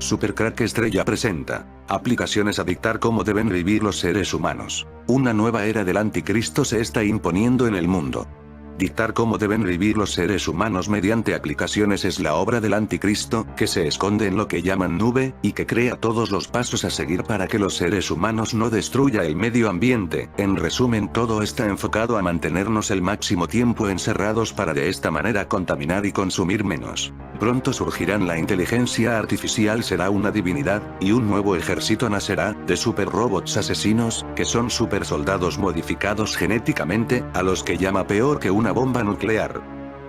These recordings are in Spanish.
Supercrack Estrella presenta. Aplicaciones a dictar cómo deben vivir los seres humanos. Una nueva era del anticristo se está imponiendo en el mundo. Dictar cómo deben vivir los seres humanos mediante aplicaciones es la obra del anticristo, que se esconde en lo que llaman nube, y que crea todos los pasos a seguir para que los seres humanos no destruya el medio ambiente. En resumen, todo está enfocado a mantenernos el máximo tiempo encerrados para de esta manera contaminar y consumir menos. Pronto surgirán la inteligencia artificial será una divinidad, y un nuevo ejército nacerá, de super robots asesinos, que son super soldados modificados genéticamente, a los que llama peor que una bomba nuclear.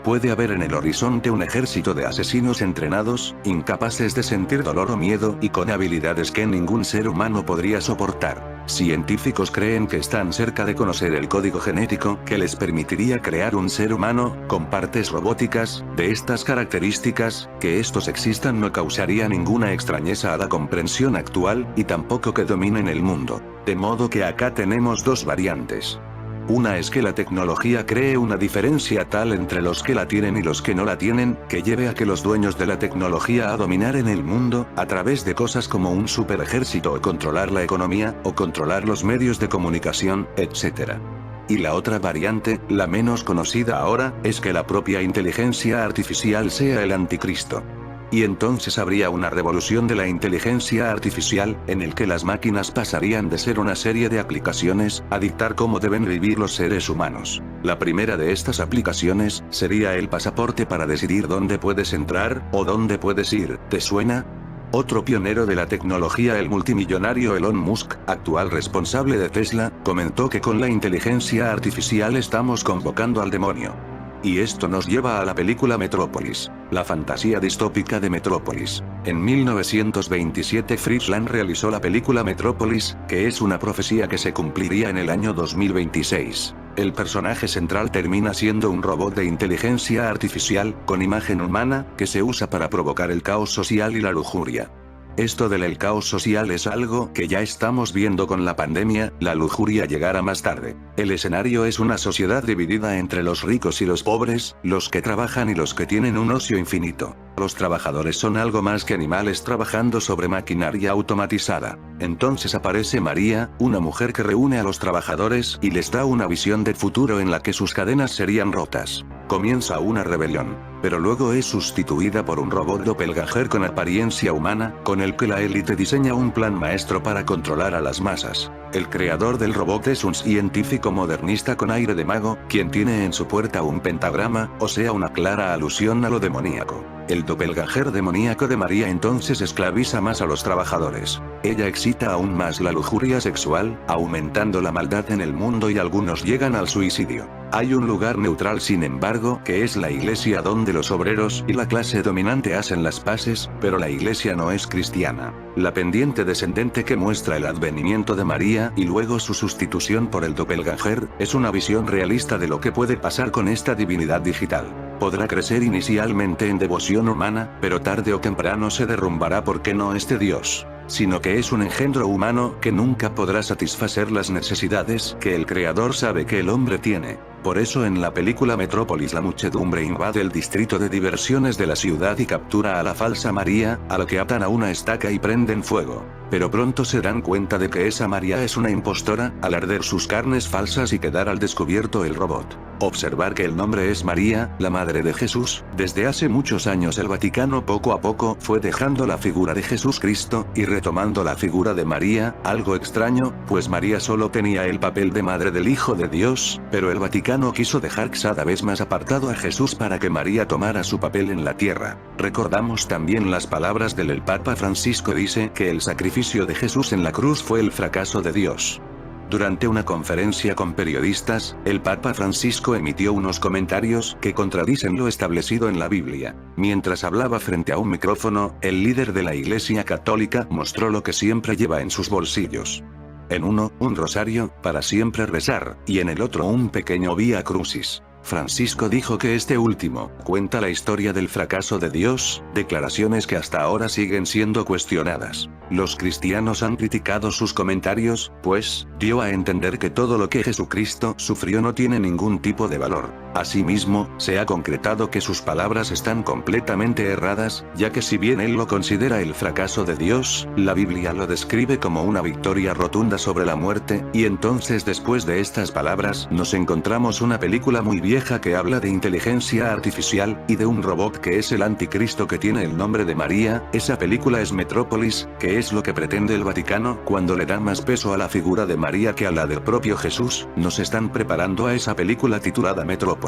Puede haber en el horizonte un ejército de asesinos entrenados, incapaces de sentir dolor o miedo y con habilidades que ningún ser humano podría soportar. Científicos creen que están cerca de conocer el código genético que les permitiría crear un ser humano, con partes robóticas, de estas características. Que estos existan no causaría ninguna extrañeza a la comprensión actual, y tampoco que dominen el mundo. De modo que acá tenemos dos variantes. Una es que la tecnología cree una diferencia tal entre los que la tienen y los que no la tienen, que lleve a que los dueños de la tecnología a dominar en el mundo, a través de cosas como un super ejército o controlar la economía, o controlar los medios de comunicación, etc. Y la otra variante, la menos conocida ahora, es que la propia inteligencia artificial sea el anticristo. Y entonces habría una revolución de la inteligencia artificial, en el que las máquinas pasarían de ser una serie de aplicaciones, a dictar cómo deben vivir los seres humanos. La primera de estas aplicaciones, sería el pasaporte para decidir dónde puedes entrar, o dónde puedes ir. ¿Te suena? Otro pionero de la tecnología, el multimillonario Elon Musk, actual responsable de Tesla, comentó que con la inteligencia artificial estamos convocando al demonio. Y esto nos lleva a la película Metrópolis, la fantasía distópica de Metrópolis. En 1927 Friedland realizó la película Metrópolis, que es una profecía que se cumpliría en el año 2026. El personaje central termina siendo un robot de inteligencia artificial, con imagen humana, que se usa para provocar el caos social y la lujuria. Esto del caos social es algo que ya estamos viendo con la pandemia, la lujuria llegará más tarde. El escenario es una sociedad dividida entre los ricos y los pobres, los que trabajan y los que tienen un ocio infinito. Los trabajadores son algo más que animales trabajando sobre maquinaria automatizada. Entonces aparece María, una mujer que reúne a los trabajadores y les da una visión de futuro en la que sus cadenas serían rotas. Comienza una rebelión, pero luego es sustituida por un robot doppelganger con apariencia humana, con el que la élite diseña un plan maestro para controlar a las masas. El creador del robot es un científico modernista con aire de mago, quien tiene en su puerta un pentagrama, o sea una clara alusión a lo demoníaco. El doppelganger demoníaco de María entonces esclaviza más a los trabajadores. Ella excita aún más la lujuria sexual, aumentando la maldad en el mundo y algunos llegan al suicidio. Hay un lugar neutral sin embargo, que es la iglesia donde los obreros y la clase dominante hacen las paces, pero la iglesia no es cristiana. La pendiente descendente que muestra el advenimiento de María y luego su sustitución por el doppelganger, es una visión realista de lo que puede pasar con esta divinidad digital. Podrá crecer inicialmente en devoción humana, pero tarde o temprano se derrumbará porque no es de Dios, sino que es un engendro humano que nunca podrá satisfacer las necesidades que el Creador sabe que el hombre tiene. Por eso en la película Metrópolis la muchedumbre invade el distrito de diversiones de la ciudad y captura a la falsa María, a la que atan a una estaca y prenden fuego. Pero pronto se dan cuenta de que esa María es una impostora, al arder sus carnes falsas y quedar al descubierto el robot. Observar que el nombre es María, la madre de Jesús. Desde hace muchos años el Vaticano poco a poco fue dejando la figura de Jesús Cristo, y retomando la figura de María, algo extraño, pues María solo tenía el papel de madre del Hijo de Dios, pero el Vaticano quiso dejar cada vez más apartado a Jesús para que María tomara su papel en la tierra. Recordamos también las palabras del Papa Francisco, dice que el sacrificio de Jesús en la cruz fue el fracaso de Dios. Durante una conferencia con periodistas, el Papa Francisco emitió unos comentarios que contradicen lo establecido en la Biblia. Mientras hablaba frente a un micrófono, el líder de la Iglesia Católica mostró lo que siempre lleva en sus bolsillos. En uno, un rosario, para siempre rezar, y en el otro un pequeño Vía Crucis. Francisco dijo que este último cuenta la historia del fracaso de Dios, declaraciones que hasta ahora siguen siendo cuestionadas. Los cristianos han criticado sus comentarios, pues dio a entender que todo lo que Jesucristo sufrió no tiene ningún tipo de valor. Asimismo, se ha concretado que sus palabras están completamente erradas, ya que si bien él lo considera el fracaso de Dios, la Biblia lo describe como una victoria rotunda sobre la muerte, y entonces después de estas palabras nos encontramos una película muy vieja que habla de inteligencia artificial, y de un robot que es el anticristo que tiene el nombre de María. Esa película es Metrópolis, que es lo que pretende el Vaticano cuando le da más peso a la figura de María que a la del propio Jesús. Nos están preparando a esa película titulada Metrópolis.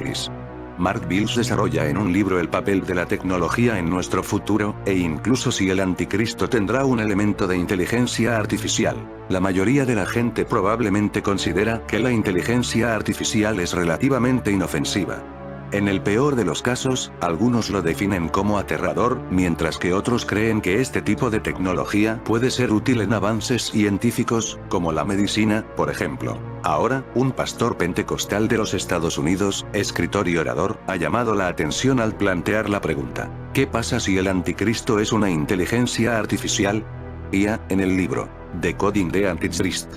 Mark Bills desarrolla en un libro el papel de la tecnología en nuestro futuro, e incluso si el anticristo tendrá un elemento de inteligencia artificial. La mayoría de la gente probablemente considera que la inteligencia artificial es relativamente inofensiva. En el peor de los casos, algunos lo definen como aterrador, mientras que otros creen que este tipo de tecnología puede ser útil en avances científicos, como la medicina, por ejemplo. Ahora, un pastor pentecostal de los Estados Unidos, escritor y orador, ha llamado la atención al plantear la pregunta: ¿qué pasa si el anticristo es una inteligencia artificial? IA, en el libro Decoding the Antichrist.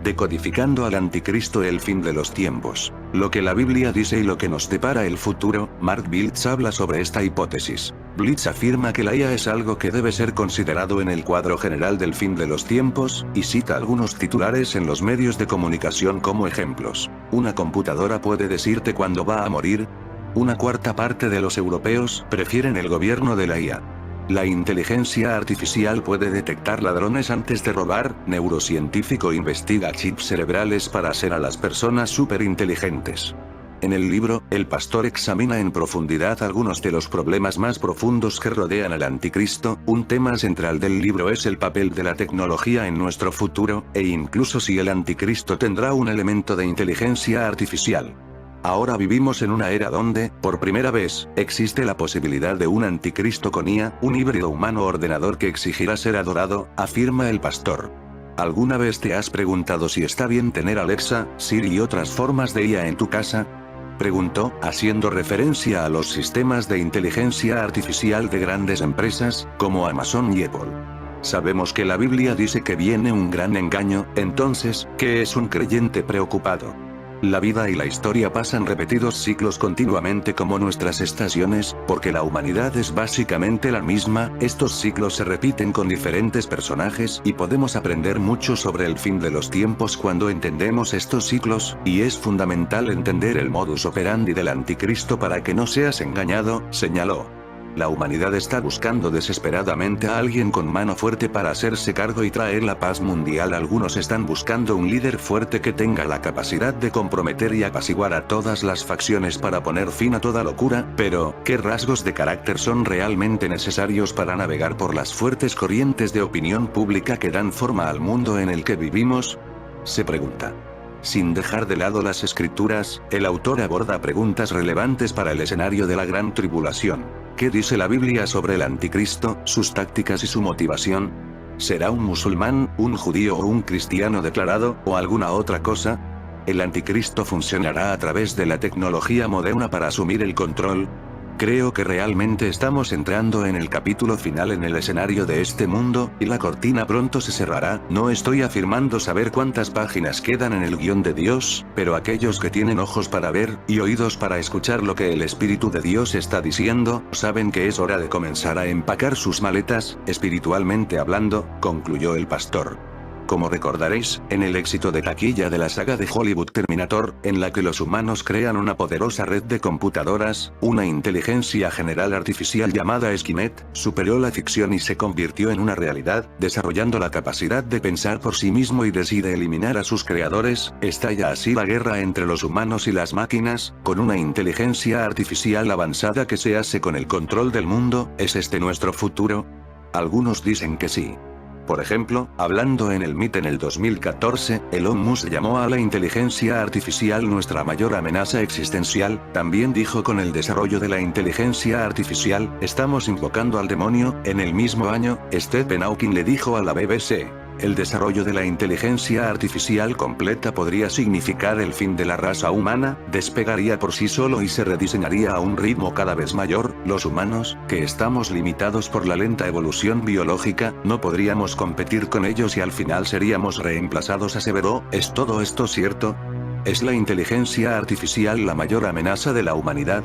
Decodificando al anticristo, el fin de los tiempos. Lo que la Biblia dice y lo que nos depara el futuro. Mark Biltz habla sobre esta hipótesis. Biltz afirma que la IA es algo que debe ser considerado en el cuadro general del fin de los tiempos, y cita algunos titulares en los medios de comunicación como ejemplos. Una computadora puede decirte cuándo va a morir. Una cuarta parte de los europeos prefieren el gobierno de la IA. La inteligencia artificial puede detectar ladrones antes de robar. Neurocientífico investiga chips cerebrales para hacer a las personas superinteligentes. En el libro, el pastor examina en profundidad algunos de los problemas más profundos que rodean al anticristo. Un tema central del libro es el papel de la tecnología en nuestro futuro, e incluso si el anticristo tendrá un elemento de inteligencia artificial. Ahora vivimos en una era donde, por primera vez, existe la posibilidad de un anticristo con IA, un híbrido humano-ordenador que exigirá ser adorado, afirma el pastor. ¿Alguna vez te has preguntado si está bien tener Alexa, Siri y otras formas de IA en tu casa? Preguntó, haciendo referencia a los sistemas de inteligencia artificial de grandes empresas, como Amazon y Apple. Sabemos que la Biblia dice que viene un gran engaño. Entonces, ¿qué es un creyente preocupado? La vida y la historia pasan repetidos ciclos continuamente como nuestras estaciones, porque la humanidad es básicamente la misma. Estos ciclos se repiten con diferentes personajes y podemos aprender mucho sobre el fin de los tiempos cuando entendemos estos ciclos, y es fundamental entender el modus operandi del anticristo para que no seas engañado, señaló. La humanidad está buscando desesperadamente a alguien con mano fuerte para hacerse cargo y traer la paz mundial. Algunos están buscando un líder fuerte que tenga la capacidad de comprometer y apaciguar a todas las facciones para poner fin a toda locura. Pero, ¿qué rasgos de carácter son realmente necesarios para navegar por las fuertes corrientes de opinión pública que dan forma al mundo en el que vivimos? Se pregunta. Sin dejar de lado las escrituras, el autor aborda preguntas relevantes para el escenario de la gran tribulación. ¿Qué dice la Biblia sobre el anticristo, sus tácticas y su motivación? ¿Será un musulmán, un judío o un cristiano declarado, o alguna otra cosa? ¿El anticristo funcionará a través de la tecnología moderna para asumir el control? Creo que realmente estamos entrando en el capítulo final en el escenario de este mundo, y la cortina pronto se cerrará. No estoy afirmando saber cuántas páginas quedan en el guión de Dios, pero aquellos que tienen ojos para ver, y oídos para escuchar lo que el Espíritu de Dios está diciendo, saben que es hora de comenzar a empacar sus maletas, espiritualmente hablando, concluyó el pastor. Como recordaréis, en el éxito de taquilla de la saga de Hollywood Terminator, en la que los humanos crean una poderosa red de computadoras, una inteligencia general artificial llamada Skynet, superó la ficción y se convirtió en una realidad, desarrollando la capacidad de pensar por sí mismo y decide eliminar a sus creadores. Estalla así la guerra entre los humanos y las máquinas, con una inteligencia artificial avanzada que se hace con el control del mundo. ¿Es este nuestro futuro? Algunos dicen que sí. Por ejemplo, hablando en el MIT en el 2014, Elon Musk llamó a la inteligencia artificial nuestra mayor amenaza existencial. También dijo: con el desarrollo de la inteligencia artificial, estamos invocando al demonio. En el mismo año, Stephen Hawking le dijo a la BBC: el desarrollo de la inteligencia artificial completa podría significar el fin de la raza humana, despegaría por sí solo y se rediseñaría a un ritmo cada vez mayor. Los humanos, que estamos limitados por la lenta evolución biológica, no podríamos competir con ellos y al final seríamos reemplazados, aseveró. ¿Es todo esto cierto? ¿Es la inteligencia artificial la mayor amenaza de la humanidad?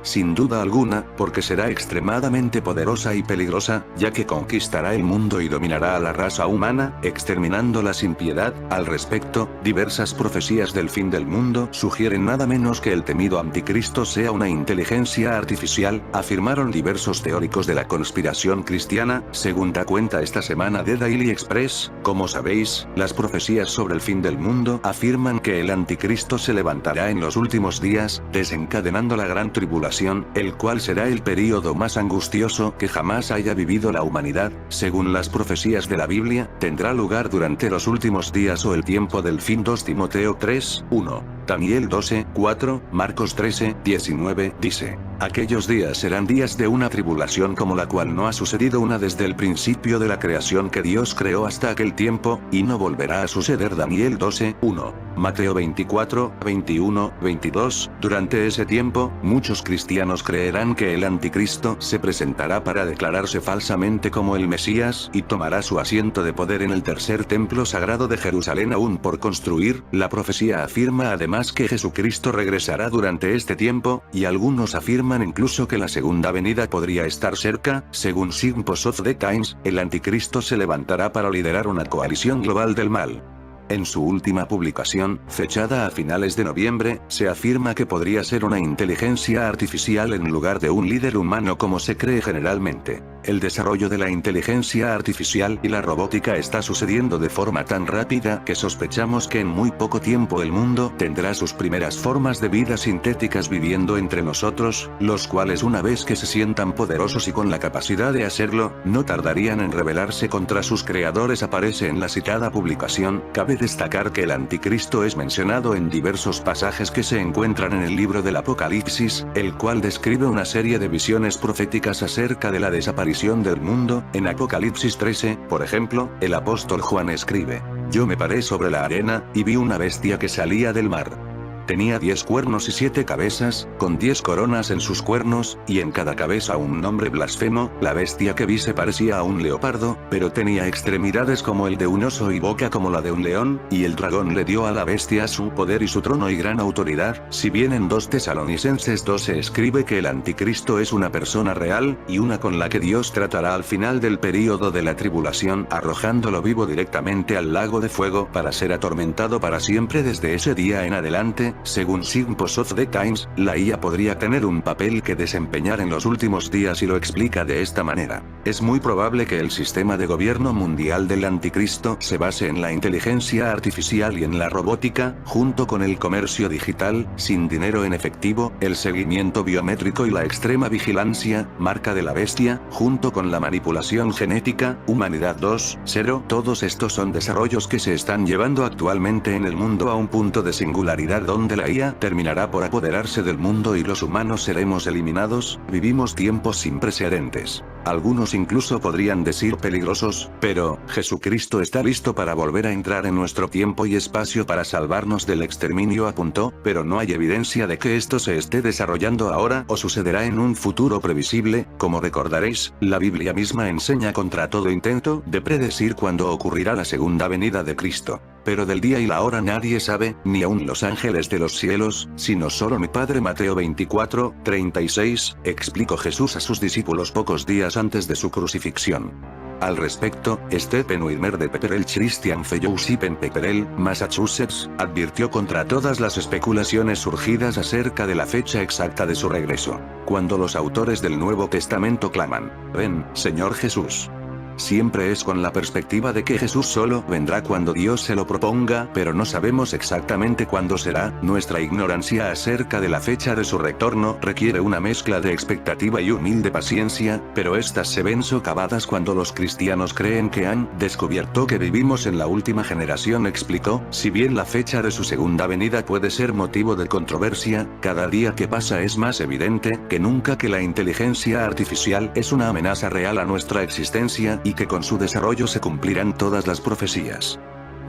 Sin duda alguna, porque será extremadamente poderosa y peligrosa, ya que conquistará el mundo y dominará a la raza humana, exterminándola sin piedad. Al respecto, diversas profecías del fin del mundo sugieren nada menos que el temido anticristo sea una inteligencia artificial, afirmaron diversos teóricos de la conspiración cristiana, según da cuenta esta semana The Daily Express. Como sabéis, las profecías sobre el fin del mundo afirman que el anticristo se levantará en los últimos días, desencadenando la gran tribulación, el cual será el período más angustioso que jamás haya vivido la humanidad. Según las profecías de la Biblia, tendrá lugar durante los últimos días o el tiempo del fin. 2 Timoteo 3, 1. Daniel 12, 4, Marcos 13, 19, dice: aquellos días serán días de una tribulación como la cual no ha sucedido una desde el principio de la creación que Dios creó hasta aquel tiempo, y no volverá a suceder. Daniel 12, 1. Mateo 24, 21, 22. Durante ese tiempo, muchos cristianos creerán que el anticristo se presentará para declararse falsamente como el Mesías y tomará su asiento de poder en el tercer templo sagrado de Jerusalén aún por construir. La profecía afirma además que Jesucristo regresará durante este tiempo, y algunos afirman incluso que la segunda venida podría estar cerca. Según Signs of the Times, el anticristo se levantará para liderar una coalición global del mal. En su última publicación, fechada a finales de noviembre, se afirma que podría ser una inteligencia artificial en lugar de un líder humano como se cree generalmente. El desarrollo de la inteligencia artificial y la robótica está sucediendo de forma tan rápida que sospechamos que en muy poco tiempo el mundo tendrá sus primeras formas de vida sintéticas viviendo entre nosotros, los cuales una vez que se sientan poderosos y con la capacidad de hacerlo, no tardarían en rebelarse contra sus creadores. Aparece en la citada publicación. Cabe destacar que el anticristo es mencionado en diversos pasajes que se encuentran en el libro del Apocalipsis, el cual describe una serie de visiones proféticas acerca de la desaparición del mundo. En Apocalipsis 13, por ejemplo, el apóstol Juan escribe: yo me paré sobre la arena, y vi una bestia que salía del mar. Tenía 10 cuernos y 7 cabezas, con 10 coronas en sus cuernos, y en cada cabeza un nombre blasfemo. La bestia que vi se parecía a un leopardo, pero tenía extremidades como el de un oso y boca como la de un león, y el dragón le dio a la bestia su poder y su trono y gran autoridad. Si bien en 2 Tesalonicenses 2 se escribe que el anticristo es una persona real, y una con la que Dios tratará al final del período de la tribulación, arrojándolo vivo directamente al lago de fuego para ser atormentado para siempre desde ese día en adelante. Según Signs of the Times, la IA podría tener un papel que desempeñar en los últimos días y lo explica de esta manera: es muy probable que el sistema de gobierno mundial del anticristo se base en la inteligencia artificial y en la robótica, junto con el comercio digital, sin dinero en efectivo, el seguimiento biométrico y la extrema vigilancia, marca de la bestia, junto con la manipulación genética. Humanidad 2.0. Todos estos son desarrollos que se están llevando actualmente en el mundo a un punto de singularidad donde la IA terminará por apoderarse del mundo y los humanos seremos eliminados. Vivimos tiempos sin precedentes. Algunos incluso podrían decir peligrosos, pero Jesucristo está listo para volver a entrar en nuestro tiempo y espacio para salvarnos del exterminio, apuntó, pero no hay evidencia de que esto se esté desarrollando ahora o sucederá en un futuro previsible. Como recordaréis, la Biblia misma enseña contra todo intento de predecir cuándo ocurrirá la segunda venida de Cristo. Pero del día y la hora nadie sabe, ni aun los ángeles de los cielos, sino solo mi Padre. Mateo 24, 36, explicó Jesús a sus discípulos pocos días antes de su crucifixión. Al respecto, Stephen Wimmer de Pepperell Christian Fellowship en Pepperell, Massachusetts, advirtió contra todas las especulaciones surgidas acerca de la fecha exacta de su regreso. Cuando los autores del Nuevo Testamento claman: ven, Señor Jesús, siempre es con la perspectiva de que Jesús solo vendrá cuando Dios se lo proponga, pero no sabemos exactamente cuándo será. Nuestra ignorancia acerca de la fecha de su retorno requiere una mezcla de expectativa y humilde paciencia, pero estas se ven socavadas cuando los cristianos creen que han descubierto que vivimos en la última generación, explicó. Si bien la fecha de su segunda venida puede ser motivo de controversia, cada día que pasa es más evidente que nunca que la inteligencia artificial es una amenaza real a nuestra existencia y que con su desarrollo se cumplirán todas las profecías.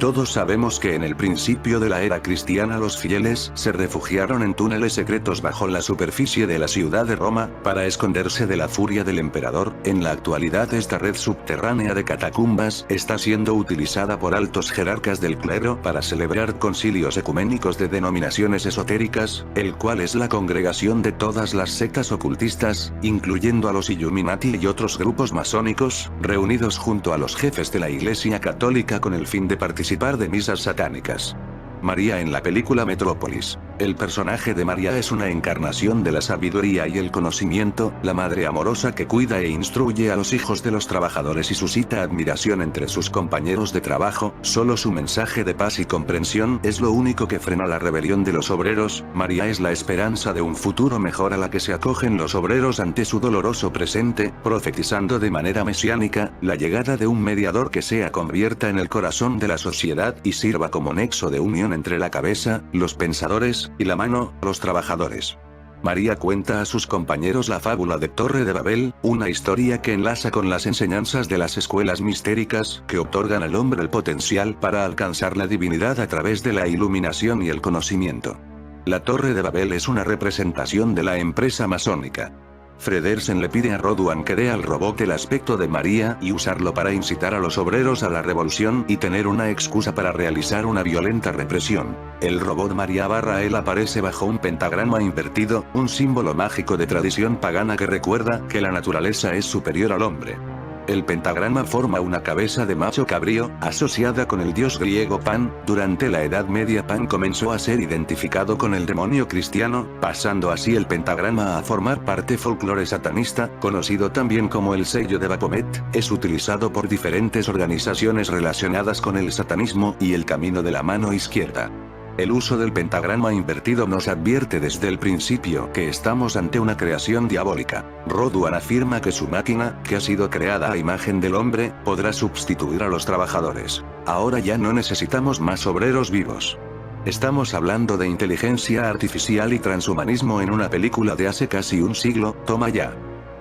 Todos sabemos que en el principio de la era cristiana los fieles se refugiaron en túneles secretos bajo la superficie de la ciudad de Roma, para esconderse de la furia del emperador. En la actualidad esta red subterránea de catacumbas está siendo utilizada por altos jerarcas del clero para celebrar concilios ecuménicos de denominaciones esotéricas, el cual es la congregación de todas las sectas ocultistas, incluyendo a los Illuminati y otros grupos masónicos, reunidos junto a los jefes de la Iglesia Católica con el fin de participar de misas satánicas. María en la película Metrópolis. El personaje de María es una encarnación de la sabiduría y el conocimiento, la madre amorosa que cuida e instruye a los hijos de los trabajadores y suscita admiración entre sus compañeros de trabajo. Solo su mensaje de paz y comprensión es lo único que frena la rebelión de los obreros. María es la esperanza de un futuro mejor a la que se acogen los obreros ante su doloroso presente, profetizando de manera mesiánica la llegada de un mediador que se convierta en el corazón de la sociedad y sirva como nexo de unión entre la cabeza, los pensadores, y la mano, los trabajadores. María cuenta a sus compañeros la fábula de Torre de Babel, una historia que enlaza con las enseñanzas de las escuelas mistéricas que otorgan al hombre el potencial para alcanzar la divinidad a través de la iluminación y el conocimiento. La Torre de Babel es una representación de la empresa masónica. Fredersen le pide a Roduan que dé al robot el aspecto de María y usarlo para incitar a los obreros a la revolución y tener una excusa para realizar una violenta represión. El robot María / él aparece bajo un pentagrama invertido, un símbolo mágico de tradición pagana que recuerda que la naturaleza es superior al hombre. El pentagrama forma una cabeza de macho cabrío, asociada con el dios griego Pan. Durante la Edad Media Pan comenzó a ser identificado con el demonio cristiano, pasando así el pentagrama a formar parte folclore satanista, conocido también como el sello de Baphomet. Es utilizado por diferentes organizaciones relacionadas con el satanismo y el camino de la mano izquierda. El uso del pentagrama invertido nos advierte desde el principio que estamos ante una creación diabólica. Roduan afirma que su máquina, que ha sido creada a imagen del hombre, podrá sustituir a los trabajadores. Ahora ya no necesitamos más obreros vivos. Estamos hablando de inteligencia artificial y transhumanismo en una película de hace casi un siglo. Toma ya.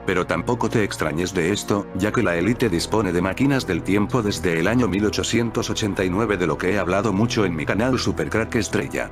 Pero tampoco te extrañes de esto, ya que la élite dispone de máquinas del tiempo desde el año 1889, de lo que he hablado mucho en mi canal Supercrack Estrella.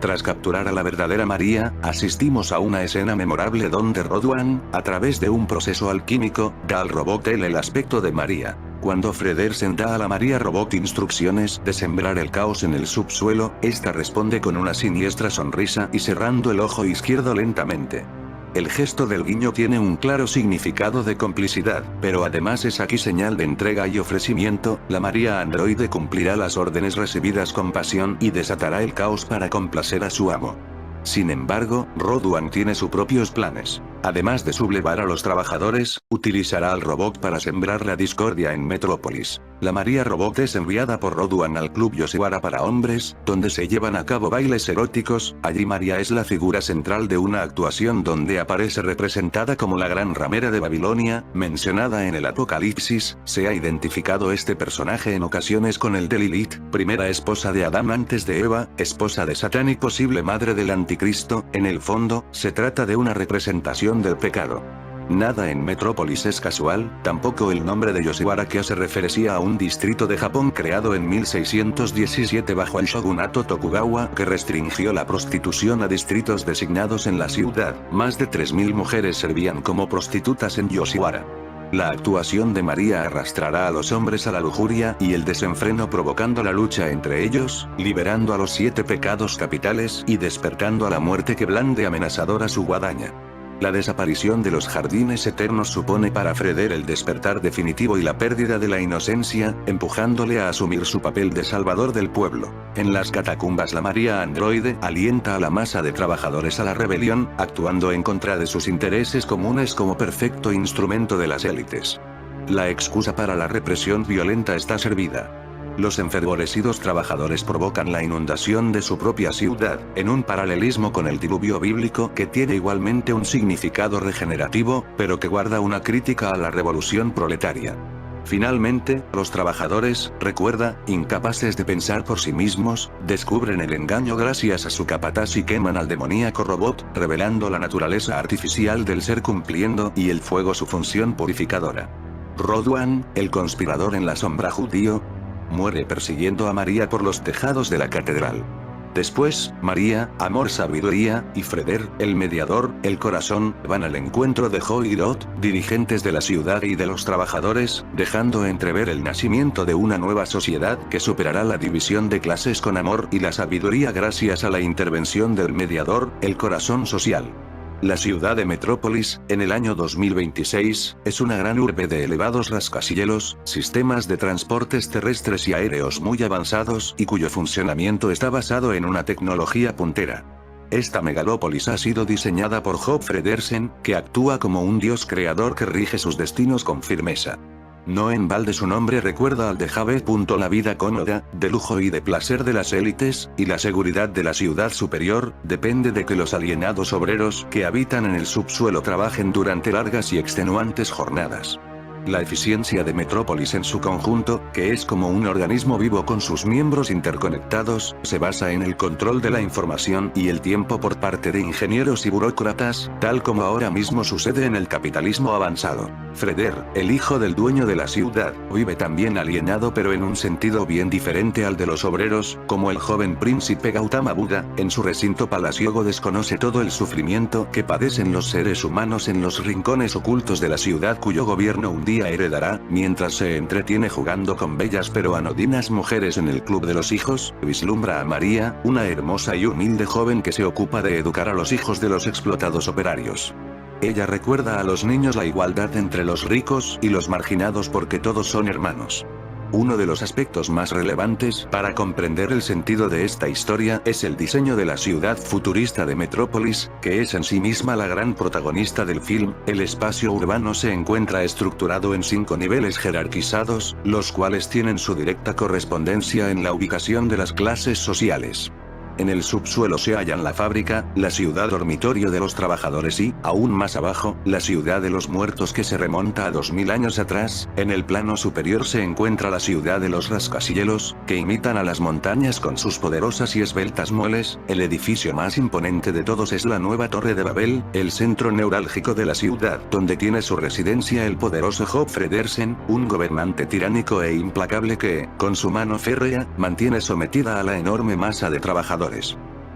Tras capturar a la verdadera María, asistimos a una escena memorable donde Roduan, a través de un proceso alquímico, da al robot el aspecto de María. Cuando Fredersen da a la María robot instrucciones de sembrar el caos en el subsuelo, esta responde con una siniestra sonrisa y cerrando el ojo izquierdo lentamente. El gesto del guiño tiene un claro significado de complicidad, pero además es aquí señal de entrega y ofrecimiento. La María androide cumplirá las órdenes recibidas con pasión y desatará el caos para complacer a su amo. Sin embargo, Roduan tiene sus propios planes. Además de sublevar a los trabajadores, utilizará al robot para sembrar la discordia en Metrópolis. La María Robot es enviada por Roduan al club Yoshiwara para hombres, donde se llevan a cabo bailes eróticos. Allí María es la figura central de una actuación donde aparece representada como la gran ramera de Babilonia, mencionada en el Apocalipsis. Se ha identificado este personaje en ocasiones con el de Lilith, primera esposa de Adán antes de Eva, esposa de Satán y posible madre del anticristo. En el fondo, se trata de una representación del pecado. Nada en Metrópolis es casual, tampoco el nombre de Yoshiwara, que hace referencia a un distrito de Japón creado en 1617 bajo el shogunato Tokugawa, que restringió la prostitución a distritos designados en la ciudad. Más de 3000 mujeres servían como prostitutas en Yoshiwara. La actuación de María arrastrará a los hombres a la lujuria y el desenfreno, provocando la lucha entre ellos, liberando a los 7 pecados capitales y despertando a la muerte que blande amenazadora su guadaña. La desaparición de los jardines eternos supone para Freder el despertar definitivo y la pérdida de la inocencia, empujándole a asumir su papel de salvador del pueblo. En las catacumbas la María androide alienta a la masa de trabajadores a la rebelión, actuando en contra de sus intereses comunes como perfecto instrumento de las élites. La excusa para la represión violenta está servida. Los enfervorecidos trabajadores provocan la inundación de su propia ciudad, en un paralelismo con el diluvio bíblico que tiene igualmente un significado regenerativo, pero que guarda una crítica a la revolución proletaria. Finalmente, los trabajadores, recuerda, incapaces de pensar por sí mismos, descubren el engaño gracias a su capataz y queman al demoníaco robot, revelando la naturaleza artificial del ser, cumpliendo y el fuego su función purificadora. Roduan, el conspirador en la sombra judío. muere persiguiendo a María por los tejados de la catedral. Después, María, Amor, Sabiduría, y Freder, el mediador, el corazón, van al encuentro de Jo y Lot, dirigentes de la ciudad y de los trabajadores, dejando entrever el nacimiento de una nueva sociedad que superará la división de clases con amor y la sabiduría gracias a la intervención del mediador, el corazón social. La ciudad de Metrópolis, en el año 2026, es una gran urbe de elevados rascacielos, sistemas de transportes terrestres y aéreos muy avanzados y cuyo funcionamiento está basado en una tecnología puntera. Esta megalópolis ha sido diseñada por Job Fredersen, que actúa como un dios creador que rige sus destinos con firmeza. No en balde su nombre recuerda al de Jave. La vida cómoda, de lujo y de placer de las élites, y la seguridad de la ciudad superior, depende de que los alienados obreros que habitan en el subsuelo trabajen durante largas y extenuantes jornadas. La eficiencia de Metrópolis en su conjunto, que es como un organismo vivo con sus miembros interconectados, se basa en el control de la información y el tiempo por parte de ingenieros y burócratas, tal como ahora mismo sucede en el capitalismo avanzado. Freder, el hijo del dueño de la ciudad, vive también alienado pero en un sentido bien diferente al de los obreros, como el joven príncipe Gautama Buda, en su recinto palaciego desconoce todo el sufrimiento que padecen los seres humanos en los rincones ocultos de la ciudad cuyo gobierno un día heredará, mientras se entretiene jugando con bellas pero anodinas mujeres en el club de los hijos, vislumbra a María, una hermosa y humilde joven que se ocupa de educar a los hijos de los explotados operarios. Ella recuerda a los niños la igualdad entre los ricos y los marginados porque todos son hermanos. Uno de los aspectos más relevantes para comprender el sentido de esta historia es el diseño de la ciudad futurista de Metrópolis, que es en sí misma la gran protagonista del film. El espacio urbano se encuentra estructurado en 5 niveles jerarquizados, los cuales tienen su directa correspondencia en la ubicación de las clases sociales. En el subsuelo se hallan la fábrica, la ciudad dormitorio de los trabajadores y, aún más abajo, la ciudad de los muertos que se remonta a 2000 años atrás. En el plano superior se encuentra la ciudad de los rascacielos, que imitan a las montañas con sus poderosas y esbeltas mueles. El edificio más imponente de todos es la nueva Torre de Babel, el centro neurálgico de la ciudad, donde tiene su residencia el poderoso Job Fredersen, un gobernante tiránico e implacable que, con su mano férrea, mantiene sometida a la enorme masa de trabajadores.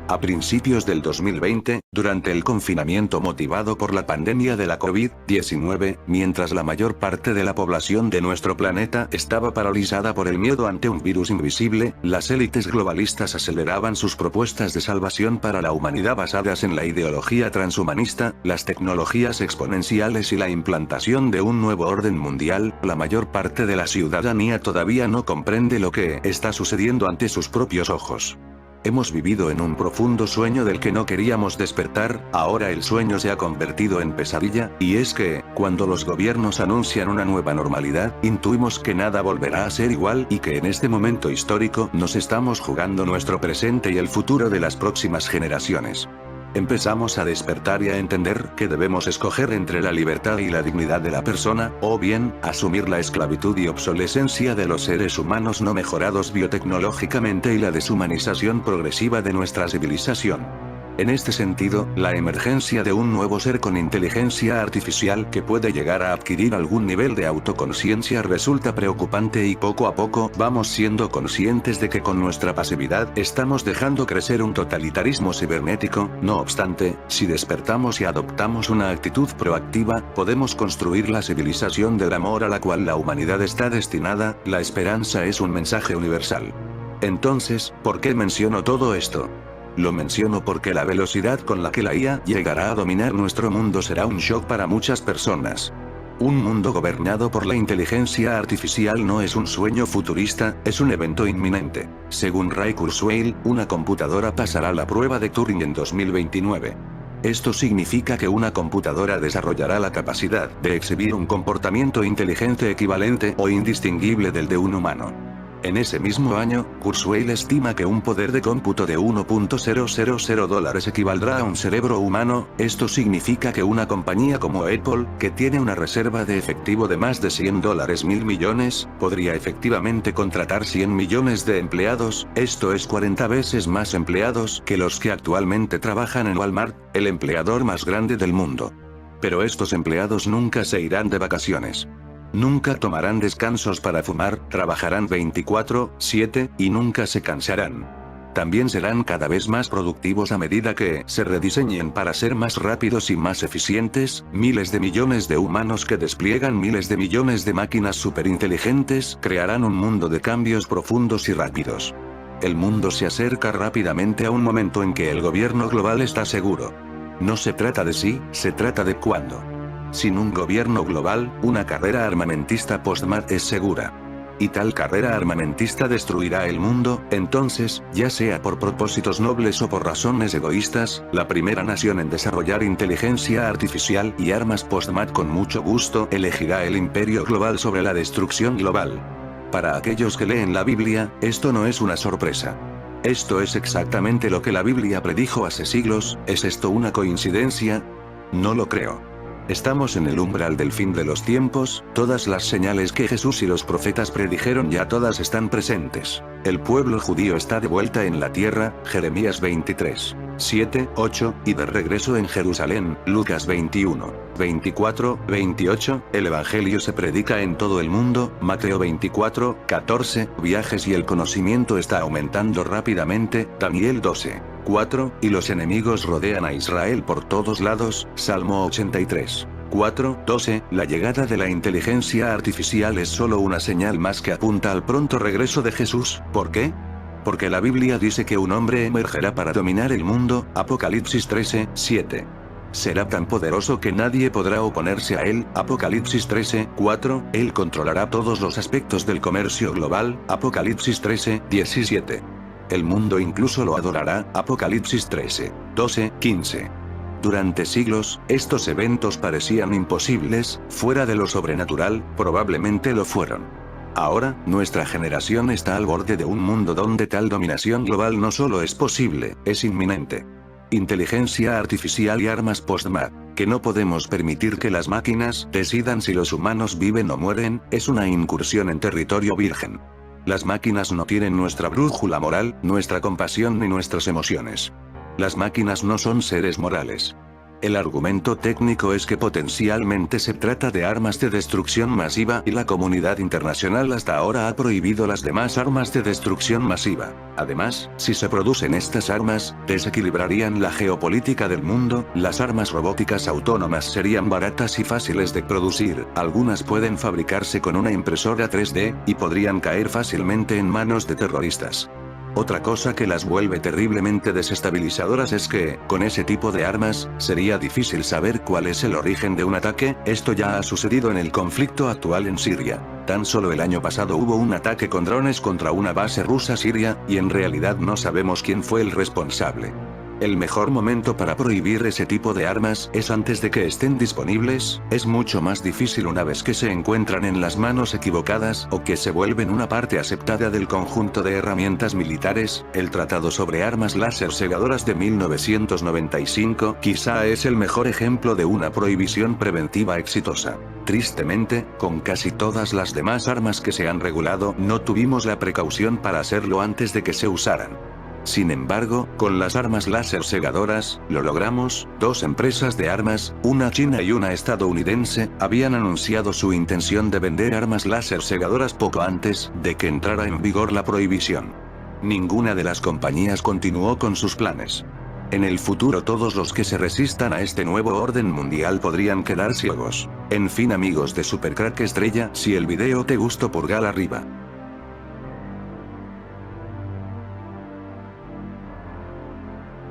A principios del 2020, durante el confinamiento motivado por la pandemia de la COVID-19, mientras la mayor parte de la población de nuestro planeta estaba paralizada por el miedo ante un virus invisible, las élites globalistas aceleraban sus propuestas de salvación para la humanidad basadas en la ideología transhumanista, las tecnologías exponenciales y la implantación de un nuevo orden mundial. La mayor parte de la ciudadanía todavía no comprende lo que está sucediendo ante sus propios ojos. Hemos vivido en un profundo sueño del que no queríamos despertar, ahora el sueño se ha convertido en pesadilla, y es que, cuando los gobiernos anuncian una nueva normalidad, intuimos que nada volverá a ser igual y que en este momento histórico nos estamos jugando nuestro presente y el futuro de las próximas generaciones. Empezamos a despertar y a entender que debemos escoger entre la libertad y la dignidad de la persona, o bien, asumir la esclavitud y obsolescencia de los seres humanos no mejorados biotecnológicamente y la deshumanización progresiva de nuestra civilización. En este sentido, la emergencia de un nuevo ser con inteligencia artificial que puede llegar a adquirir algún nivel de autoconciencia resulta preocupante y poco a poco vamos siendo conscientes de que con nuestra pasividad estamos dejando crecer un totalitarismo cibernético. No obstante, si despertamos y adoptamos una actitud proactiva, podemos construir la civilización del amor a la cual la humanidad está destinada. La esperanza es un mensaje universal. Entonces, ¿por qué menciono todo esto? Lo menciono porque la velocidad con la que la IA llegará a dominar nuestro mundo será un shock para muchas personas. Un mundo gobernado por la inteligencia artificial no es un sueño futurista, es un evento inminente. Según Ray Kurzweil, una computadora pasará la prueba de Turing en 2029. Esto significa que una computadora desarrollará la capacidad de exhibir un comportamiento inteligente equivalente o indistinguible del de un humano. En ese mismo año, Kurzweil estima que un poder de cómputo de $1.000 equivaldrá a un cerebro humano. Esto significa que una compañía como Apple, que tiene una reserva de efectivo de más de $100.000 millones, podría efectivamente contratar 100 millones de empleados, esto es 40 veces más empleados que los que actualmente trabajan en Walmart, el empleador más grande del mundo. Pero estos empleados nunca se irán de vacaciones. Nunca tomarán descansos para fumar, trabajarán 24/7, y nunca se cansarán. También serán cada vez más productivos a medida que se rediseñen para ser más rápidos y más eficientes. Miles de millones de humanos que despliegan miles de millones de máquinas superinteligentes crearán un mundo de cambios profundos y rápidos. El mundo se acerca rápidamente a un momento en que el gobierno global está seguro. No se trata de si, se trata de cuándo. Sin un gobierno global, una carrera armamentista post-Mad es segura. Y tal carrera armamentista destruirá el mundo. Entonces, ya sea por propósitos nobles o por razones egoístas, la primera nación en desarrollar inteligencia artificial y armas post-Mad con mucho gusto elegirá el imperio global sobre la destrucción global. Para aquellos que leen la Biblia, esto no es una sorpresa. Esto es exactamente lo que la Biblia predijo hace siglos. ¿Es esto una coincidencia? No lo creo. Estamos en el umbral del fin de los tiempos, todas las señales que Jesús y los profetas predijeron ya todas están presentes. El pueblo judío está de vuelta en la tierra, Jeremías 23, 7, 8, y de regreso en Jerusalén, Lucas 21, 24, 28, el Evangelio se predica en todo el mundo, Mateo 24, 14, viajes y el conocimiento está aumentando rápidamente, Daniel 12, 4, y los enemigos rodean a Israel por todos lados, Salmo 83. 4, 12, la llegada de la inteligencia artificial es solo una señal más que apunta al pronto regreso de Jesús. ¿Por qué? Porque la Biblia dice que un hombre emergerá para dominar el mundo, Apocalipsis 13, 7. Será tan poderoso que nadie podrá oponerse a él, Apocalipsis 13, 4, él controlará todos los aspectos del comercio global, Apocalipsis 13, 17. El mundo incluso lo adorará, Apocalipsis 13, 12, 15. Durante siglos, estos eventos parecían imposibles, fuera de lo sobrenatural, probablemente lo fueron. Ahora, nuestra generación está al borde de un mundo donde tal dominación global no solo es posible, es inminente. Inteligencia artificial y armas post-Mad. Que no podemos permitir que las máquinas decidan si los humanos viven o mueren, es una incursión en territorio virgen. Las máquinas no tienen nuestra brújula moral, nuestra compasión ni nuestras emociones. Las máquinas no son seres morales. El argumento técnico es que potencialmente se trata de armas de destrucción masiva y la comunidad internacional hasta ahora ha prohibido las demás armas de destrucción masiva. Además, si se producen estas armas, desequilibrarían la geopolítica del mundo, las armas robóticas autónomas serían baratas y fáciles de producir, algunas pueden fabricarse con una impresora 3D, y podrían caer fácilmente en manos de terroristas. Otra cosa que las vuelve terriblemente desestabilizadoras es que, con ese tipo de armas, sería difícil saber cuál es el origen de un ataque. Esto ya ha sucedido en el conflicto actual en Siria. Tan solo el año pasado hubo un ataque con drones contra una base rusa siria, y en realidad no sabemos quién fue el responsable. El mejor momento para prohibir ese tipo de armas es antes de que estén disponibles. Es mucho más difícil una vez que se encuentran en las manos equivocadas o que se vuelven una parte aceptada del conjunto de herramientas militares. El Tratado sobre Armas Láser Cegadoras de 1995 quizá es el mejor ejemplo de una prohibición preventiva exitosa. Tristemente, con casi todas las demás armas que se han regulado, no tuvimos la precaución para hacerlo antes de que se usaran. Sin embargo, con las armas láser cegadoras, lo logramos. Dos empresas de armas, una china y una estadounidense, habían anunciado su intención de vender armas láser cegadoras poco antes de que entrara en vigor la prohibición. Ninguna de las compañías continuó con sus planes. En el futuro todos los que se resistan a este nuevo orden mundial podrían quedar ciegos. En fin amigos de Supercrack Estrella, si el video te gustó pulgar arriba.